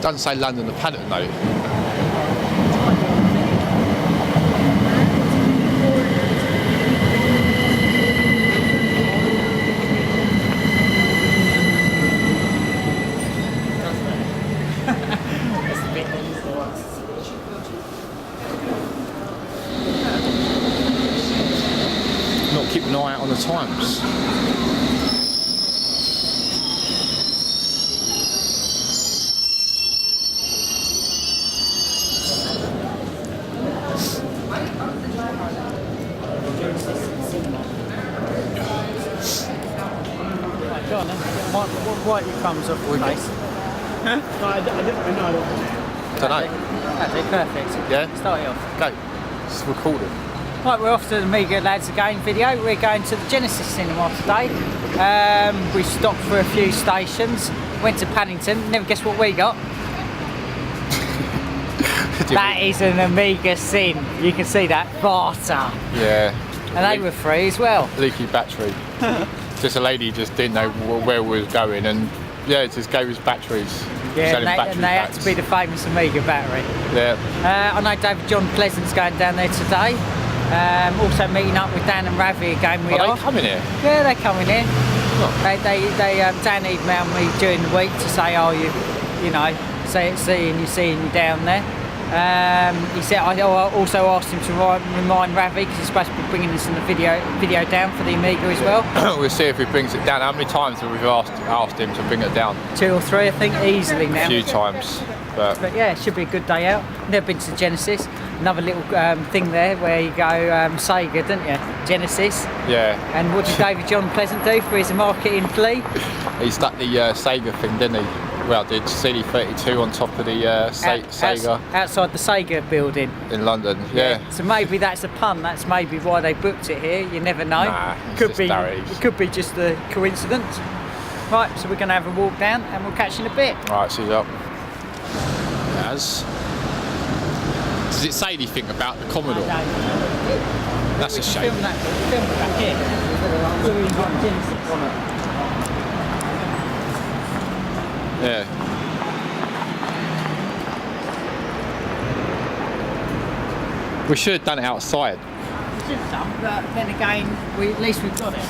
Doesn't say London the pattern though. Not keep an eye out on the times. Go on then. What comes off the face? Huh? No, I don't know. Don't know. That's perfect. Yeah? Start it off. Go. It's recorded. Right, we're off to the Amiga Lads Again video. We're going to the Genesis cinema today. We stopped for a few stations, went to Paddington, never guess what we got. That is an Amiga sin. You can see that. Barter. Yeah. And they were free as well. Leaky battery. Just a lady just didn't know where we was going, and yeah, it just gave us batteries. Yeah, and they had to be the famous Amiga battery. Yeah. I know David John Pleasant's going down there today. Also meeting up with Dan and Ravi again. Are they coming here? Yeah, they're coming here. Oh. Dan emailed me during the week to say, oh, you know, seeing you down there. He said I also asked him to remind Ravi, because he's supposed to be bringing this in the video down for the Amiga as well. We'll see if he brings it down. How many times have we asked him to bring it down? 2 or 3, I think, easily now. A few times. But yeah, it should be a good day out. Never been to Genesis. Another little thing there where you go Sega, didn't you? Genesis. Yeah. And what did David John Pleasant do for his marketing plea? He stuck the Sega thing, didn't he? Well, did CD32 on top of the Sega. Outside the Sega building. In London, yeah. So maybe that's a pun, that's maybe why they booked it here, you never know. Nah, it could be just a coincidence. Right, so we're going to have a walk down and we'll catch you in a bit. Right, see you up. Does it say anything about the Commodore? That's a shame. Film back here. Yeah. We should have done it outside. We should have done, but then again, at least we've got it.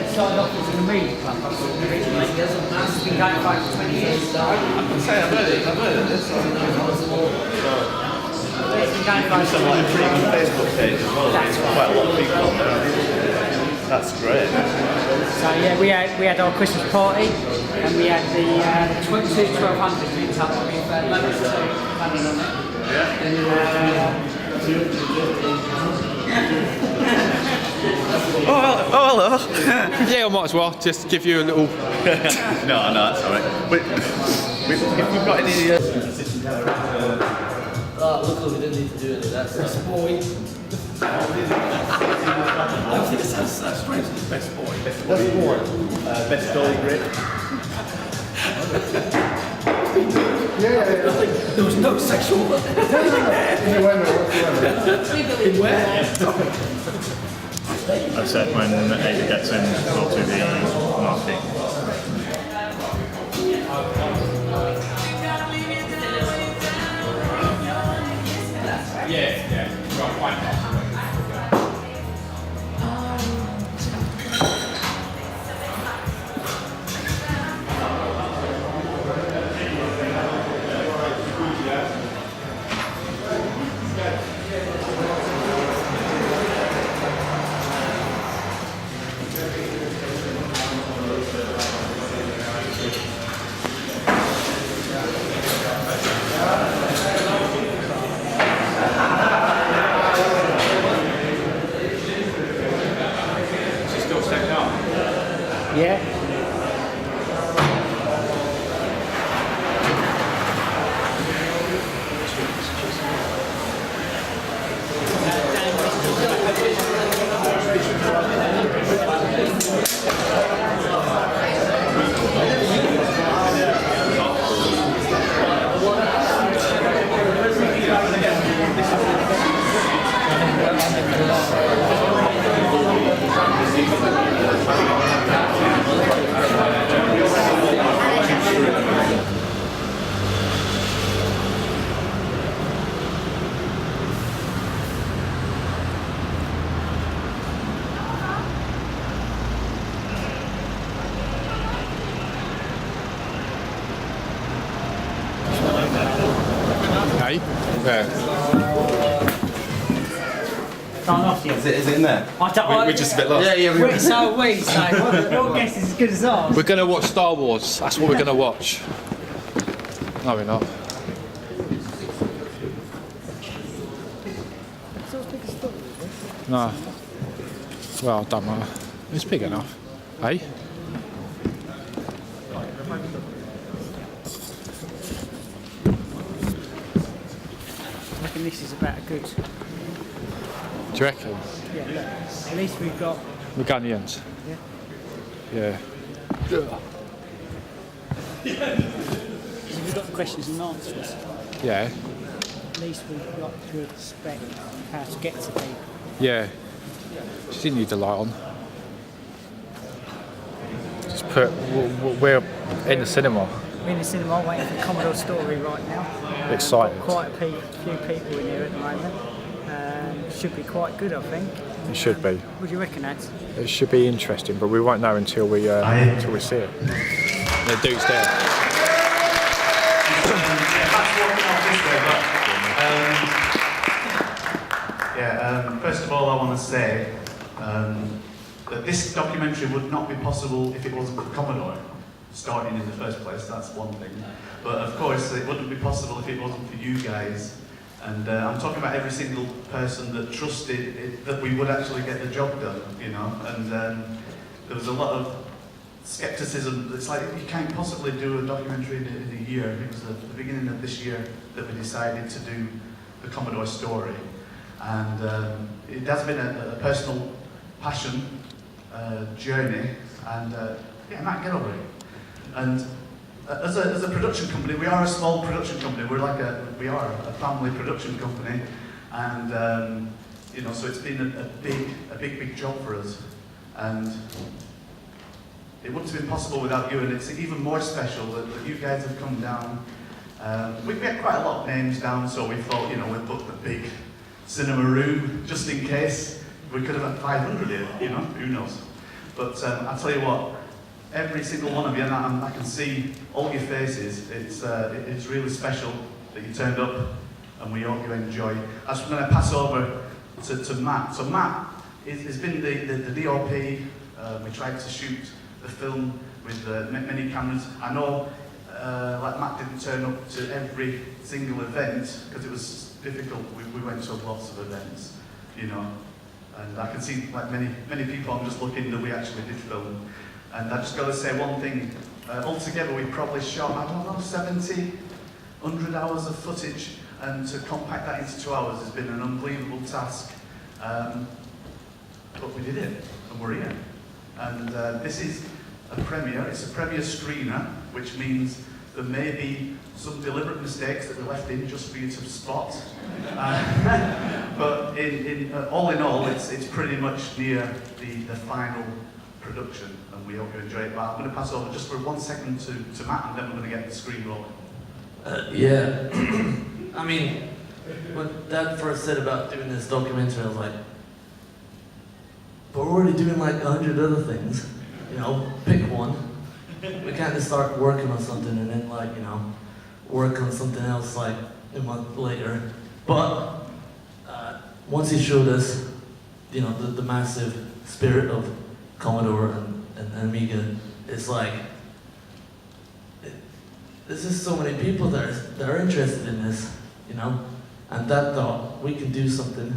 Started off as an Amiga club originally. It's been going for over 20 years. I can say I've heard of this. It's been going for over 20 Some like pretty good Facebook page as well. That's right. Quite a lot of people on there. That's great. So yeah, we had our Christmas party and we had the 1200 linked up with level 2 running on it. Oh, hello. Yeah, I might as well just give you a little. No, that's alright. But if we've got any. Look, we didn't need to do any of that stuff. Best boy. I think it sounds strange. Best boy. Best boy. Best dolly grip. There was no sexual. In where? I've said when Ada gets in, go to the market. Yeah. Yeah. Yeah. Done off you. Is it in there? We're just a bit lost. So are we, so your guess is as good as ours. We're going to watch Star Wars. That's what we're going to watch. No, we're not. No. Well, don't matter. It's big enough. Hey? I reckon this is about a good. Do you reckon? Yeah, look. At least we've got. We're going the ends. Yeah. Yeah. We've got the questions and answers. Yeah. At least we've got good spec how to get to people. Yeah. She didn't need the light on. Just put. We're in the cinema. We're in the cinema waiting for the Commodore story right now. Excited. Quite a few people in here at the moment. Should be quite good, I think. It should be. What do you reckon, Ads? It should be interesting, but we won't know until we see it. The dude's there. First of all, I want to say that this documentary would not be possible if it wasn't for Commodore starting in the first place. That's one thing. But of course, it wouldn't be possible if it wasn't for you guys. And I'm talking about every single person that trusted that we would actually get the job done, you know. And there was a lot of skepticism. It's like, you can't possibly do a documentary in a year. It was the beginning of this year that we decided to do the Commodore story. And it has been a personal passion journey. And yeah, Matt, get over it. And as a production company, we are a small production company. We are a family production company, and you know, so it's been a big job for us, and it wouldn't have been possible without you. And it's even more special that you guys have come down. We get quite a lot of names down, so we thought, you know, we'd book the big cinema room just in case. We could have had 500 here, you know, who knows? But I'll tell you what. Every single one of you, and I can see all your faces. It's really special that you turned up, and we hope you enjoy. I'm going to pass over to Matt. So Matt has been the DOP. We tried to shoot the film with many cameras. I know, like Matt didn't turn up to every single event because it was difficult. We went to lots of events, you know, and I can see like many people. I'm just looking that we actually did film. And I just got to say one thing, altogether we probably shot, I don't know, 70, 100 hours of footage, and to compact that into 2 hours has been an unbelievable task. But we did it, and we're here. And this is a premiere, it's a premiere screener, which means there may be some deliberate mistakes that we left in just for you to spot. But all in all, it's pretty much near the final production, and we hope you enjoy it. But I'm going to pass over just for 1 second to Matt, and then we're going to get the screen rolling. Yeah, I mean, when Dad first said about doing this documentary, I was like, but we're already doing like 100 other things, you know, pick one. We can't just start working on something and then like, you know, work on something else like a month later. But once he showed us, you know, the massive spirit of Commodore and Amiga, it's like, there's just so many people that are interested in this, you know, and that thought we can do something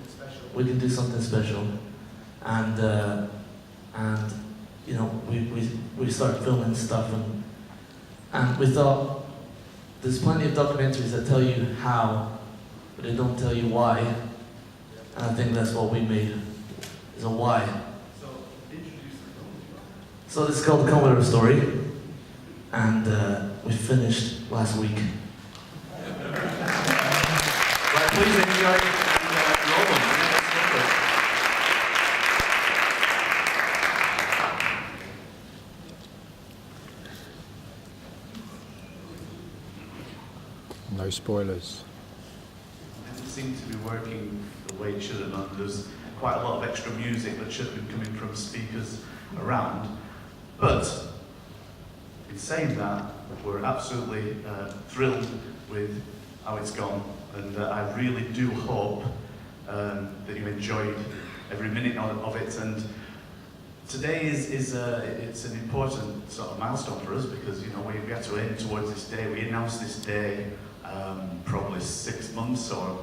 special. We can do something special, and you know, we start filming stuff, and we thought there's plenty of documentaries that tell you how, but they don't tell you why, and I think that's what we made, is a why. So this is called The Commodore Story, and we finished last week. Right, please enjoy rolling. No spoilers. It doesn't seem to be working the way it should have done. There's quite a lot of extra music that should have been coming from speakers around. But in saying that, we're absolutely thrilled with how it's gone, and I really do hope that you enjoyed every minute of it. And today it's an important sort of milestone for us, because we had to aim towards this day. We announced this day probably 6 months or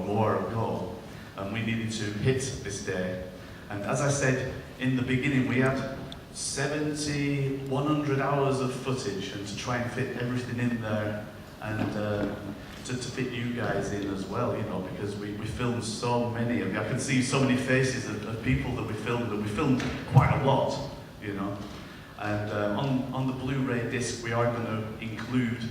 more ago, and we needed to hit this day. And as I said in the beginning, we had 100 hours of footage, and to try and fit everything in there, and to fit you guys in as well, because we filmed so many of you. I can see so many faces of people that we filmed, and we filmed quite a lot, And on the Blu-ray disc, we are going to include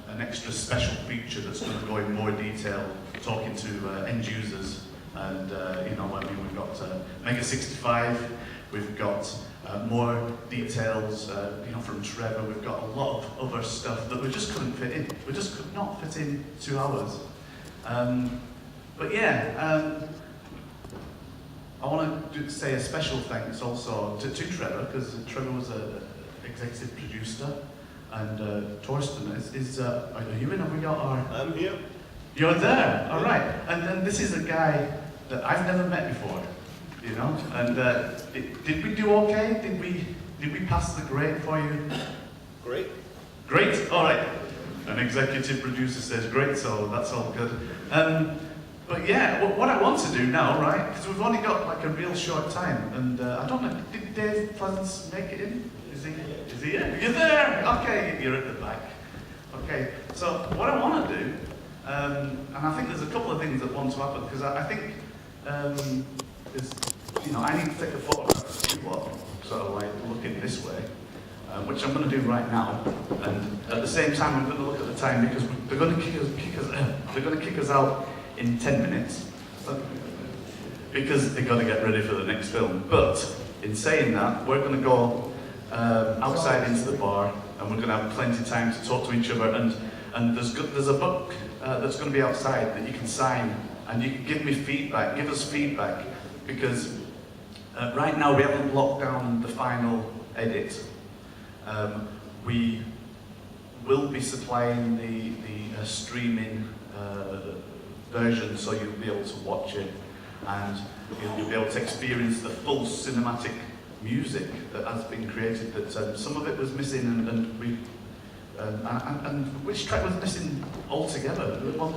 an extra special feature that's going to go in more detail, talking to end users. And we've got Mega 65, we've got more details, from Trevor. We've got a lot of other stuff that we just couldn't fit in. We just could not fit in 2 hours. But yeah, I want to say a special thanks also to Trevor, because Trevor was an executive producer, and Torsten are you in? Have we got our? I'm here. You're there. All right. And this is a guy that I've never met before. And did we do okay? Did we pass the grade for you? Great. Great. All right. An executive producer says great, so that's all good. But yeah, what I want to do now, right? Because we've only got like a real short time, and I don't know. Did Dave Pleasance make it in? Is he here? You're there. Okay, you're at the back. Okay. So what I want to do, and I think there's a couple of things that want to happen, because I think I need to take a photograph of you lot, sort of like looking this way, which I'm going to do right now. And at the same time, I'm going to look at the time, because they're going to kick us out in 10 minutes, because they've got to get ready for the next film. But in saying that, we're going to go outside into the bar, and we're going to have plenty of time to talk to each other. And there's a book that's going to be outside that you can sign, and you can give us feedback, because right now we haven't locked down the final edit. We will be supplying the streaming version, so you'll be able to watch it, and you'll be able to experience the full cinematic music that has been created. That some of it was missing, and which track was missing altogether? Surround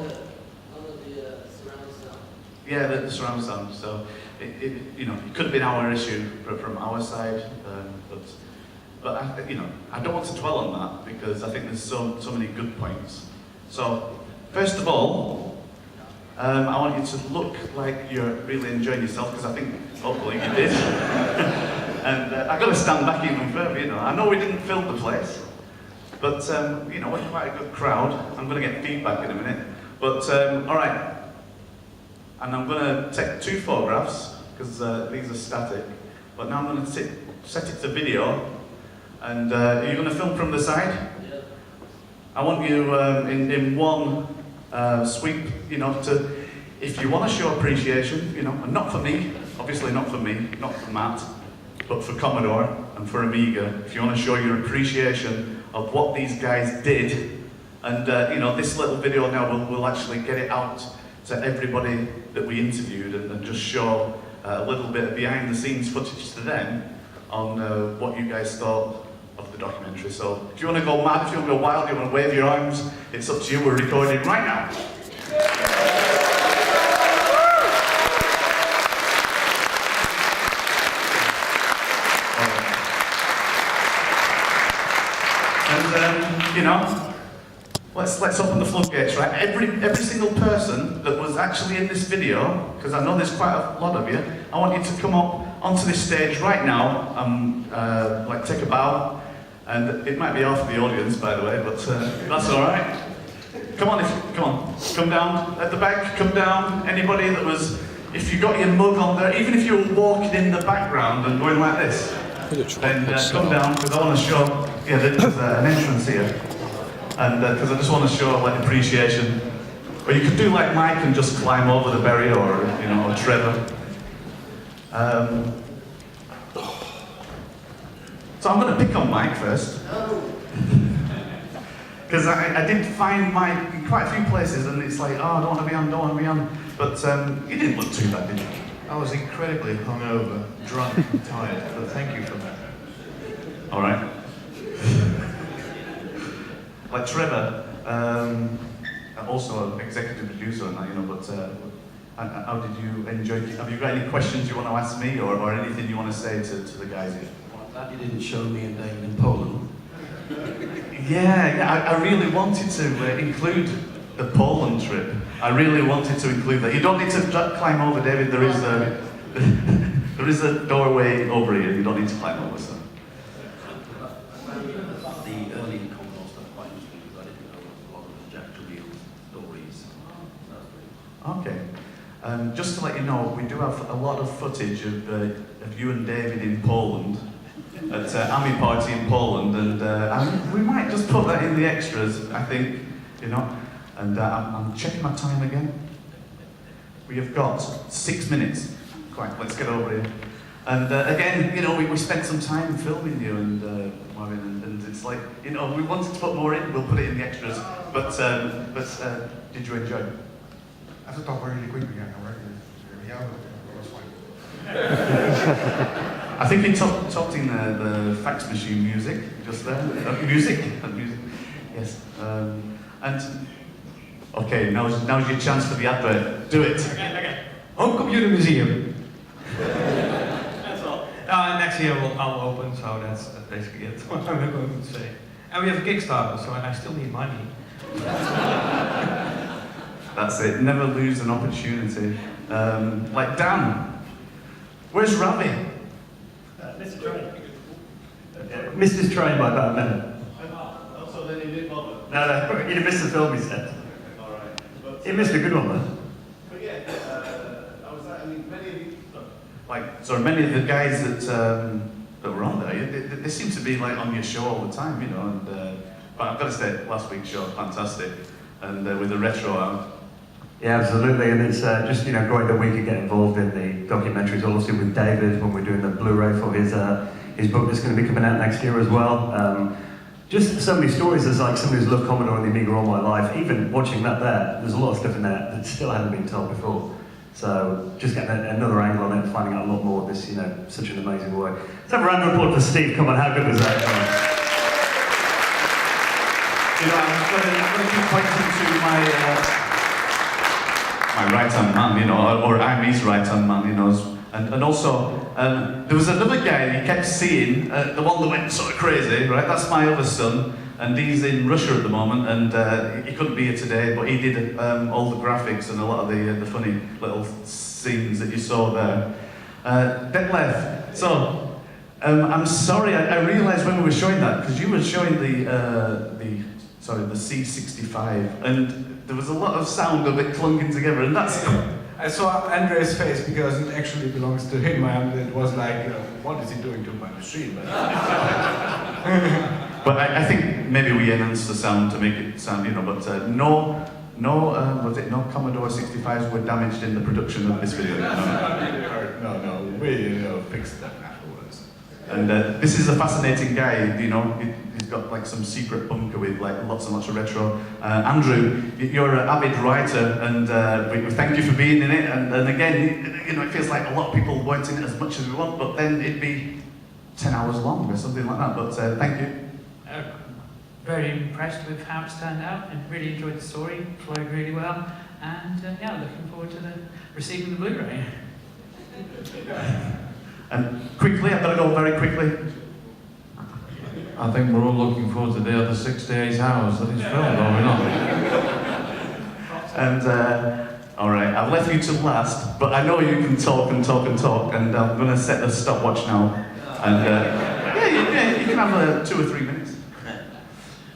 sound. Yeah, the surround sound. So it could have been our issue from our side, but I don't want to dwell on that, because I think there's so many good points. So first of all, I want you to look like you're really enjoying yourself, because I think hopefully you did. And I've got to stand back even further. I know we didn't fill the place, but we're quite a good crowd. I'm going to get feedback in a minute. But all right. And I'm going to take 2 photographs, because these are static. But now I'm going to set it to video. And are you going to film from the side? Yeah. I want you in one sweep, if you want to show appreciation, and not for me, obviously not for me, not for Matt, but for Commodore and for Amiga. If you want to show your appreciation of what these guys did, and this little video now will actually get it out to everybody that we interviewed, and just show a little bit of behind the scenes footage to them on what you guys thought of the documentary. So if you want to go mad, if you want to go wild, you want to wave your arms, it's up to you. We're recording right now. And let's open the floodgates, right? Every single person that was actually in this video, because I know there's quite a lot of you, I want you to come up onto this stage right now, take a bow, and it might be half the audience, by the way, but that's all right. Come on, down at the back, come down. Anybody that was, if you got your mug on there, even if you were walking in the background and going like this, then come down, because I want to show, there's an entrance here, and because I just want to show appreciation. Or you could do like Mike and just climb over the barrier, or or Trevor. So I'm going to pick on Mike first. Because I did find Mike in quite a few places, and it's like, oh, I don't want to be on, don't want to be on. But you didn't look too bad, did you? I was incredibly hungover, drunk, and tired, but thank you for that. All right. Like Trevor, also an executive producer, and that, you know. But how did you enjoy? Have you got any questions you want to ask me, or anything you want to say to the guys here? Well, I'm glad you didn't show me and David in Poland. Yeah, I really wanted to include the Poland trip. I really wanted to include that. You don't need to climb over, David. There is a there is a doorway over here. You don't need to climb over, so. The early Commodore stuff quite interesting because I didn't know a lot of the Jack Turrell stories. Okay. Just to let you know, we do have a lot of footage of you and David in Poland, at Army Party in Poland, and we might just put that in the extras, I think, you know. And I'm checking my time again. We have got 6 minutes. Quite, let's get over here. And again, you know, we spent some time filming you and Marvin, and it's like, you know, we wanted to put more in, we'll put it in the extras. But did you enjoy it? I have to talk really quickly, yeah, right? Yeah, it was fine. I think you talked in the fax machine music, just there. Music. Yes. And, okay, now's your chance for the advert. Do it. Okay. Home Computer Museum. That's all. Next year I'll open, so that's basically it. What I'm going to say. And we have a Kickstarter, so I still need money. That's it. Never lose an opportunity. Like Dan, where's Ravi? Mr. Train. Missed his train by about a minute. So then he didn't bother. No, he missed the film he said. All right. But, He missed a good one though. But yeah, many of the guys that were on there, they seem to be like on your show all the time, you know. And but I've got to say, last week's show, fantastic, and with the retro out. Yeah, absolutely, and it's just great that we could get involved in the documentaries. Also with David when we're doing the Blu-ray for his book that's going to be coming out next year as well. Just so many stories. There's like somebody who's loved Commodore and the Amiga all my life. Even watching that there's a lot of stuff in there that still hadn't been told before. So just getting another angle on it and finding out a lot more of this, such an amazing work. Let's have a round of applause for Steve. Come on, how good was that? I'm going to keep pointing to my right-hand man, or I'm his right-hand man, and also there was another guy he kept seeing, the one that went sort of crazy, right? That's my other son, and he's in Russia at the moment, and he couldn't be here today, but he did all the graphics and a lot of the funny little scenes that you saw there. Detlef, so I'm sorry, I realised when we were showing that, because you were showing the C65, and there was a lot of sound of it clunking together, and that's... I saw Andre's face because it actually belongs to him, and it was like, what is he doing to my machine? But I think maybe we enhanced the sound to make it sound, but no Commodore 65s were damaged in the production of this video. No, we fixed that afterwards. And this is a fascinating guy, he's got like some secret bunker with like lots and lots of retro. Andrew, you're an avid writer, and we thank you for being in it. And again, it feels like a lot of people weren't in it as much as we want, but then it'd be 10 hours long or something like that. But thank you. Very impressed with how it's turned out, and really enjoyed the story, flowed really well, and looking forward to receiving the Blu-ray. And quickly, I've got to go very quickly. I think we're all looking forward to the other 6 to 8 hours that it's filmed, are we not? And, all right, I've left you to last, but I know you can talk and talk and talk, and I'm going to set the stopwatch now. And, you can have 2 or 3 minutes.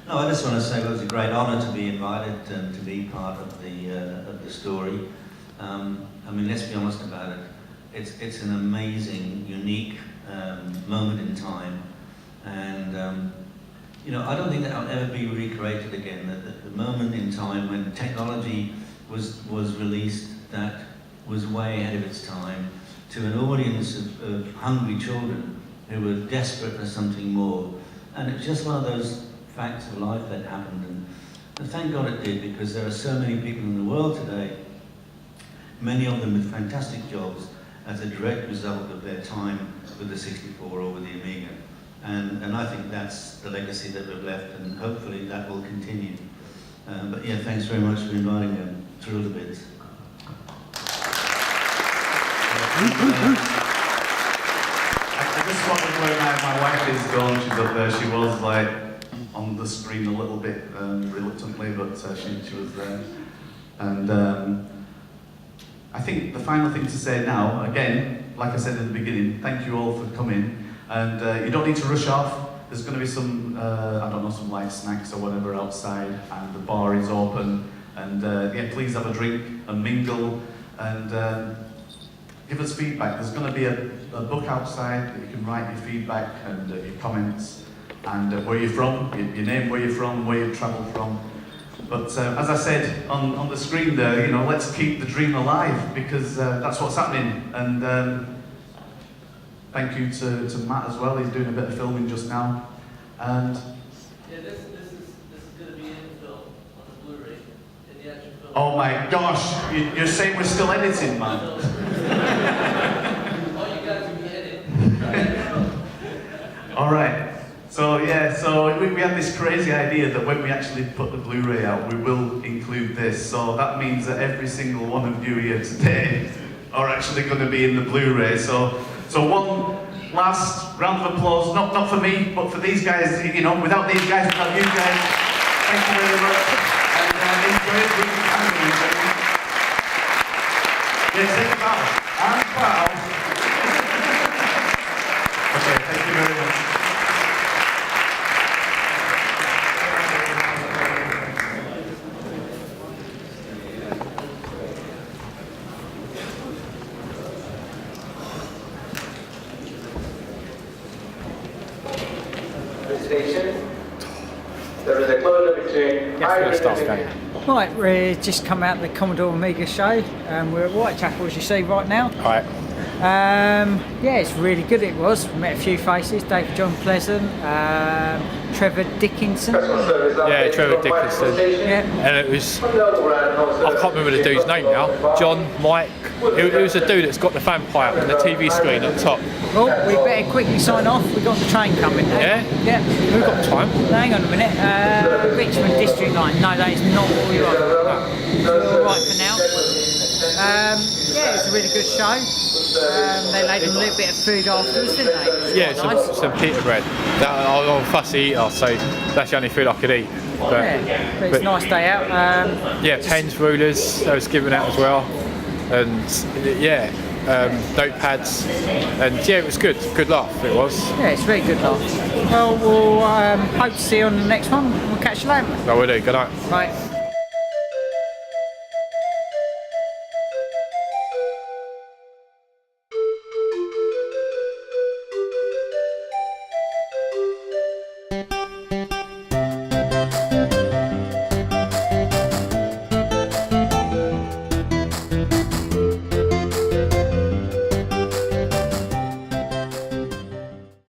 No, I just want to say it was a great honour to be invited and to be part of the story. Let's be honest about it. It's an amazing, unique moment in time, and I don't think that will ever be recreated again. The moment in time when technology was released that was way ahead of its time, to an audience of hungry children who were desperate for something more, and it was just one of those facts of life that happened. And thank God it did, because there are so many people in the world today, many of them with fantastic jobs, as a direct result of their time with the 64 or with the Amiga. And I think that's the legacy that we've left, and hopefully that will continue. But yeah, thanks very much for inviting me. I'm thrilled a bit. I just wondered where my wife is gone. She's up there. She was like on the screen a little bit reluctantly, but she was there. And I think the final thing to say now, again, like I said in the beginning, thank you all for coming. And you don't need to rush off. There's going to be some, I don't know, some light snacks or whatever outside, and the bar is open. And yeah, please have a drink and mingle, and give us feedback. There's going to be a book outside that you can write your feedback and your comments, and where you're from, your name, where you're from, where you've travelled from. But as I said on the screen there, you know, let's keep the dream alive, because that's what's happening. And thank you to Matt as well. He's doing a bit of filming just now. And yeah, this is going to be in film on the Blu-ray, in the actual film. oh my gosh, you're saying we're still editing, man? All you guys will be editing. All right. So yeah, so we had this crazy idea that when we actually put the Blu-ray out, we will include this. So that means that every single one of you here today are actually going to be in the Blu-ray. So one last round of applause, not for me, but for these guys. You know, without these guys, without you guys. Thank you very much. And enjoy it. Yes, take a bow. And bow. Okay, thank you very much. There is a closure between Right, we've just come out of the Commodore Amiga show. We're at Whitechapel, as you see right now. Right. Yeah, it's really good. It was. We met a few faces: David John Pleasant, Trevor Dickinson. Yeah, Trevor Dickinson. Yeah. And it was, I can't remember the dude's name now. John, Mike. It was a dude that's got the vampire on the TV screen at the top. Well, we better quickly sign off. We've got the train coming. Yeah? Yeah. We've got time. No, hang on a minute. Richmond District Line. No, that is not what we want. No. All right for now. Yeah, it's a really good show. They laid them a little bit of food afterwards, didn't they? Yeah, some pita bread. I'm a fussy eater, so that's the only food I could eat. But, yeah, but it's a nice day out. Yeah, pens, rulers, I was given out as well. And yeah, notepads. And yeah, it was good. Good laugh, it was. Yeah, it's a very good laugh. Well, we'll hope to see you on the next one. We'll catch you later. I will do. Good night. Bye.